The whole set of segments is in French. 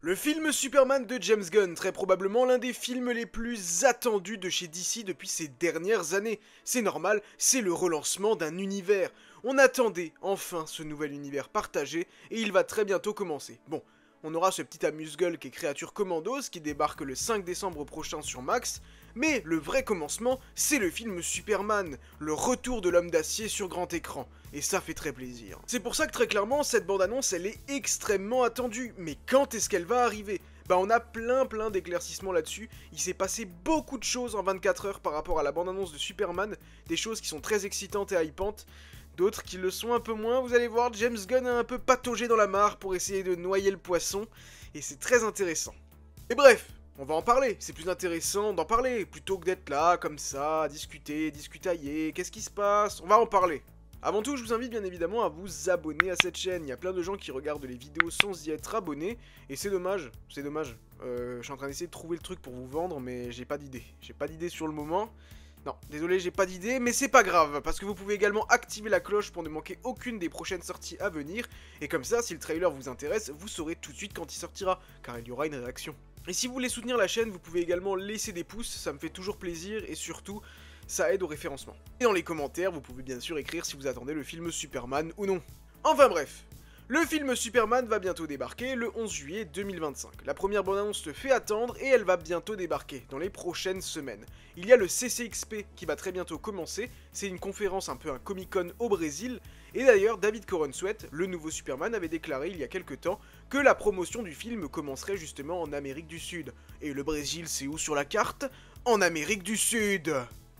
Le film Superman de James Gunn, très probablement l'un des films les plus attendus de chez DC depuis ces dernières années. C'est normal, c'est le relancement d'un univers. On attendait enfin ce nouvel univers partagé et il va très bientôt commencer. Bon, on aura ce petit amuse-gueule qui est Créature Commandos qui débarque le 5 décembre prochain sur Max, mais le vrai commencement, c'est le film Superman, le retour de l'homme d'acier sur grand écran, et ça fait très plaisir. C'est pour ça que très clairement, cette bande-annonce, elle est extrêmement attendue, mais quand est-ce qu'elle va arriver ? Bah on a plein d'éclaircissements là-dessus, il s'est passé beaucoup de choses en 24 heures par rapport à la bande-annonce de Superman, des choses qui sont très excitantes et hypantes, d'autres qui le sont un peu moins. Vous allez voir, James Gunn a un peu pataugé dans la mare pour essayer de noyer le poisson, et c'est très intéressant. Et bref, on va en parler, c'est plus intéressant d'en parler, plutôt que d'être là, comme ça, à discutailler, qu'est-ce qui se passe, on va en parler. Avant tout, je vous invite bien évidemment à vous abonner à cette chaîne, il y a plein de gens qui regardent les vidéos sans y être abonnés, et c'est dommage, je suis en train d'essayer de trouver le truc pour vous vendre, mais j'ai pas d'idée sur le moment. Non, désolé, j'ai pas d'idée, mais c'est pas grave, parce que vous pouvez également activer la cloche pour ne manquer aucune des prochaines sorties à venir, et comme ça, si le trailer vous intéresse, vous saurez tout de suite quand il sortira, car il y aura une réaction. Et si vous voulez soutenir la chaîne, vous pouvez également laisser des pouces, ça me fait toujours plaisir, et surtout, ça aide au référencement. Et dans les commentaires, vous pouvez bien sûr écrire si vous attendez le film Superman ou non. Enfin bref, le film Superman va bientôt débarquer le 11 juillet 2025. La première bande-annonce se fait attendre et elle va bientôt débarquer dans les prochaines semaines. Il y a le CCXP qui va très bientôt commencer, c'est une conférence un peu un Comic-Con au Brésil, et d'ailleurs David Corenswet, le nouveau Superman, avait déclaré il y a quelques temps que la promotion du film commencerait justement en Amérique du Sud. Et le Brésil c'est où sur la carte ? En Amérique du Sud.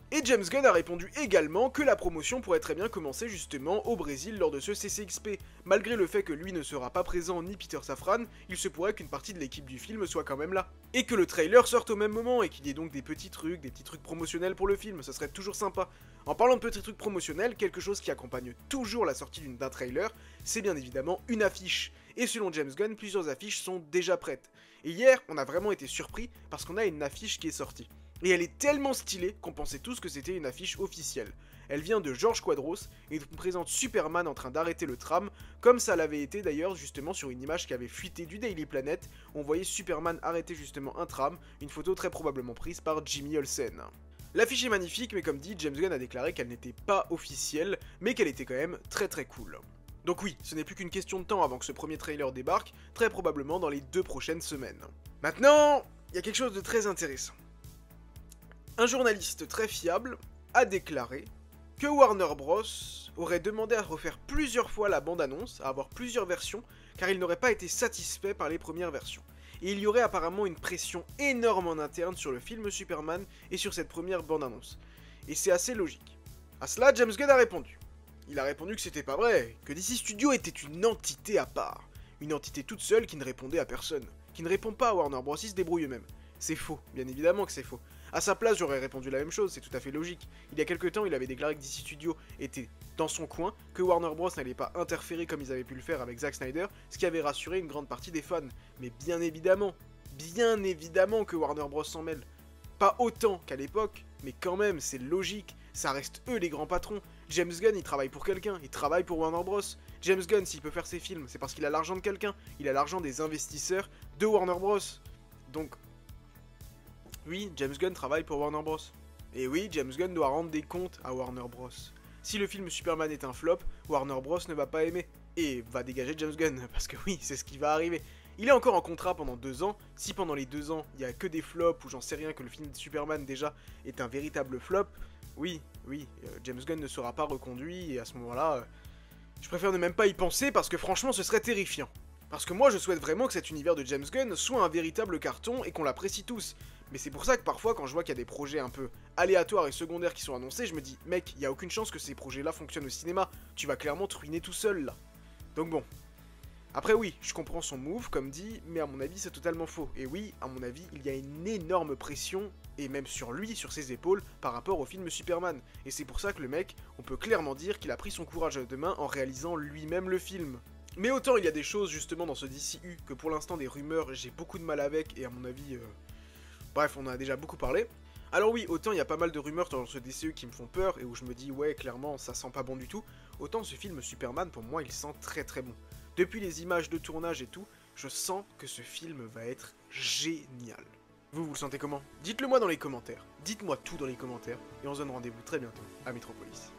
Et James Gunn a répondu également que la promotion pourrait très bien commencer justement au Brésil lors de ce CCXP. Malgré le fait que lui ne sera pas présent ni Peter Safran, il se pourrait qu'une partie de l'équipe du film soit quand même là. Et que le trailer sorte au même moment et qu'il y ait donc des petits trucs promotionnels pour le film, ça serait toujours sympa. En parlant de petits trucs promotionnels, quelque chose qui accompagne toujours la sortie d'un trailer, c'est bien évidemment une affiche. Et selon James Gunn, plusieurs affiches sont déjà prêtes. Et hier, on a vraiment été surpris parce qu'on a une affiche qui est sortie. Et elle est tellement stylée qu'on pensait tous que c'était une affiche officielle. Elle vient de George Quadros et nous présente Superman en train d'arrêter le tram, comme ça l'avait été d'ailleurs justement sur une image qui avait fuité du Daily Planet, où on voyait Superman arrêter justement un tram, une photo très probablement prise par Jimmy Olsen. L'affiche est magnifique, mais comme dit, James Gunn a déclaré qu'elle n'était pas officielle, mais qu'elle était quand même très cool. Donc oui, ce n'est plus qu'une question de temps avant que ce premier trailer débarque, très probablement dans les 2 prochaines semaines. Maintenant, il y a quelque chose de très intéressant. Un journaliste très fiable a déclaré que Warner Bros aurait demandé à refaire plusieurs fois la bande-annonce, à avoir plusieurs versions, car il n'aurait pas été satisfait par les premières versions. Et il y aurait apparemment une pression énorme en interne sur le film Superman et sur cette première bande-annonce. Et c'est assez logique. À cela, James Gunn a répondu. Il a répondu que c'était pas vrai, que DC Studios était une entité à part. Une entité toute seule qui ne répondait à personne. Qui ne répond pas à Warner Bros, ils se débrouillent eux-mêmes. C'est faux, bien évidemment que c'est faux. A sa place, j'aurais répondu la même chose, c'est tout à fait logique. Il y a quelques temps, il avait déclaré que DC Studios était dans son coin, que Warner Bros n'allait pas interférer comme ils avaient pu le faire avec Zack Snyder, ce qui avait rassuré une grande partie des fans. Mais bien évidemment que Warner Bros s'en mêle. Pas autant qu'à l'époque, mais quand même, c'est logique, ça reste eux les grands patrons. James Gunn, il travaille pour quelqu'un, il travaille pour Warner Bros. James Gunn, s'il peut faire ses films, c'est parce qu'il a l'argent de quelqu'un, il a l'argent des investisseurs de Warner Bros. Donc, oui, James Gunn travaille pour Warner Bros. Et oui, James Gunn doit rendre des comptes à Warner Bros. Si le film Superman est un flop, Warner Bros ne va pas aimer. Et va dégager James Gunn, parce que oui, c'est ce qui va arriver. Il est encore en contrat pendant 2 ans, si pendant les 2 ans, il n'y a que des flops, ou j'en sais rien, que le film de Superman déjà est un véritable flop, oui, James Gunn ne sera pas reconduit, et à ce moment-là, je préfère ne même pas y penser, parce que franchement, ce serait terrifiant. Parce que moi, je souhaite vraiment que cet univers de James Gunn soit un véritable carton, et qu'on l'apprécie tous. Mais c'est pour ça que parfois, quand je vois qu'il y a des projets un peu aléatoires et secondaires qui sont annoncés, je me dis, mec, il n'y a aucune chance que ces projets-là fonctionnent au cinéma, tu vas clairement te ruiner tout seul, là. Donc bon. Après oui, je comprends son move, comme dit, mais à mon avis, c'est totalement faux. Et oui, à mon avis, il y a une énorme pression, et même sur lui, sur ses épaules, par rapport au film Superman. Et c'est pour ça que le mec, on peut clairement dire qu'il a pris son courage à 2 mains en réalisant lui-même le film. Mais autant il y a des choses, justement, dans ce DCU, que pour l'instant, des rumeurs, j'ai beaucoup de mal avec, et à mon avis... Bref, on en a déjà beaucoup parlé. Alors oui, autant il y a pas mal de rumeurs dans ce DCU qui me font peur et où je me dis ouais, clairement, ça sent pas bon du tout, autant ce film Superman, pour moi, il sent très bon. Depuis les images de tournage et tout, Je sens que ce film va être génial. Vous le sentez comment? Dites-le moi dans les commentaires. Dites-moi tout dans les commentaires. Et on se donne rendez-vous très bientôt à Metropolis.